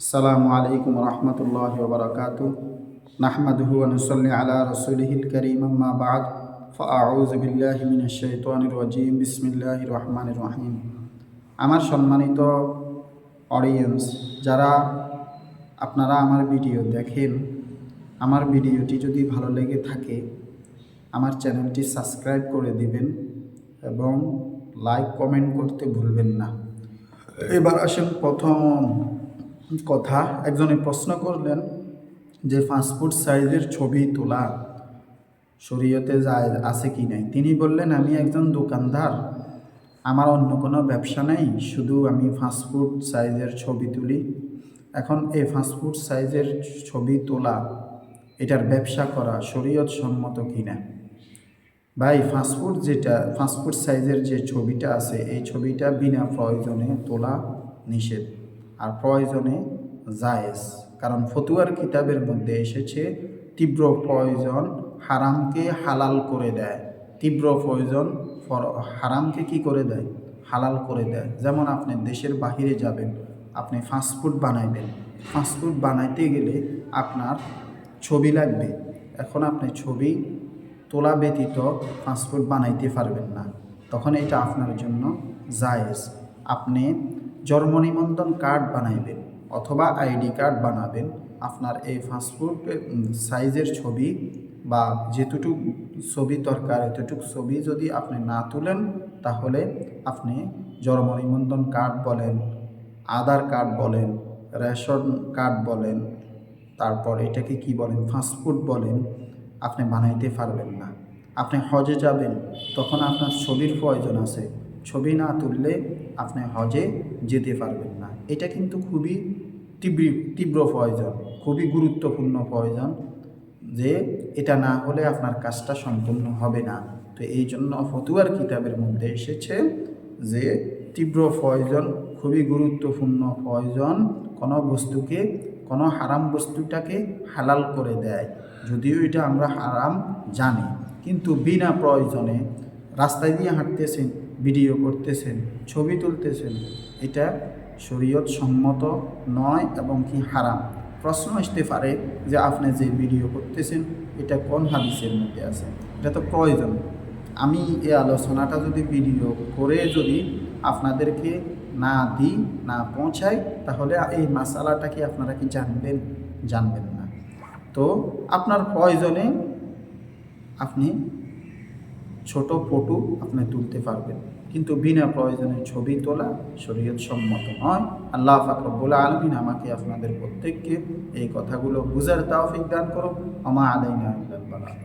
আসসালামু আলাইকুম রহমতুল্লাহি ওয়া বারাকাতুহু নাহমাদুহু ওয়া নুসাল্লি আলা রাসূলিহিল কারীম আম্মা বা'দ ফাআউযু বিল্লাহি মিনাশ শাইতানির রাজীম বিসমিল্লাহির রহমানির রহিম। আমার সম্মানিত অডিয়েন্স, যারা আপনারা আমার ভিডিও দেখেন, আমার ভিডিওটি যদি ভালো লেগে থাকে আমার চ্যানেলটি সাবস্ক্রাইব করে দিবেন এবং লাইক কমেন্ট করতে ভুলবেন না। এবার আসেন প্রথম কথা। একজনে প্রশ্ন করলেন যে পাসপোর্ট সাইজের ছবি তোলা শরীয়তে জায়েজ আছে কি নাই। তিনি বললেন, আমি একজন দোকানদার, আমার অন্য কোনো ব্যবসা নেই, শুধু আমি পাসপোর্ট সাইজের ছবি তুলি। এখন এই পাসপোর্ট সাইজের ছবি তোলা, এটার ব্যবসা করা শরীয়ত সম্মত কিনা? ভাই, পাসপোর্ট সাইজের যে ছবিটা আছে, এই ছবিটা বিনা প্রয়োজনে তোলা নিষেধ, আর প্রয়োজনে জায়েজ। কারণ ফতুয়ার কিতাবের মধ্যে এসেছে তীব্র প্রয়োজন হারামকে হালাল করে দেয়। তীব্র প্রয়োজন হারামকে কি করে দেয়? হালাল করে দেয়। যেমন আপনি দেশের বাহিরে যাবেন, আপনি পাসপোর্ট বানাইবেন, পাসপোর্ট বানাইতে গেলে আপনার ছবি লাগবে। এখন আপনি ছবি তোলা ব্যতীত পাসপোর্ট বানাইতে পারবেন না, তখন এটা আপনার জন্য জায়েজ। আপনি জন্ম নিবন্ধন কার্ড বানাইবেন অথবা আইডি কার্ড বানাবেন, আপনার এই পাসপোর্ট সাইজের ছবি বা যেটুকু ছবি দরকার এতটুকু ছবি যদি আপনি না তুলেন, তাহলে আপনি জন্ম নিবন্ধন কার্ড বলেন, আধার কার্ড বলেন, রেশন কার্ড বলেন, তারপর এটাকে কি বলেন, পাসপোর্ট বলেন, আপনি বানাইতে পারবেন না। আপনি হজে যাবেন, তখন আপনার ছবির প্রয়োজন আছে, ছবি না তুললে আপনি হজে যেতে পারবেন না। এটা কিন্তু খুবই তীব্র প্রয়োজন, খুবই গুরুত্বপূর্ণ প্রয়োজন, যে এটা না হলে আপনার কাজটা সম্পূর্ণ হবে না। তো এই জন্য ফতুয়ার কিতাবের মধ্যে এসেছে যে তীব্র প্রয়োজন, খুবই গুরুত্বপূর্ণ প্রয়োজন কোনো বস্তুকে, কোনো হারাম বস্তুটাকে হালাল করে দেয়। যদিও এটা আমরা হারাম জানি, কিন্তু বিনা প্রয়োজনে রাস্তায় দিয়ে হাঁটতেছেন, ভিডিও করতেছেন, ছবি তুলতেছেন, এটা শরীয়ত সম্মত নয় এবং কি হারাম। প্রশ্ন আসতে পারে যে আপনি যে ভিডিও করতেছেন এটা কোন হাদিসের মধ্যে আছে? এটা তো প্রয়োজন। আমি এই আলোচনাটা যদি ভিডিও করে যদি আপনাদেরকে না দিই, না পৌঁছাই, তাহলে এই মাসালাটা কি আপনারা কি জানবেন না। তো আপনার প্রয়োজনে আপনি ছোট ফটো আপনি তুলতে পারবেন, কিন্তু বিনা প্রয়োজনে ছবি তোলা শরীয়ত সম্মত নয়। আল্লাহ পাক রব্বুল আলামিন আমাকে আপনাদের প্রত্যেককে এই কথাগুলো বুঝার তৌফিক দান করুন। আমা আলাইনা ইল্লাল বালাগ।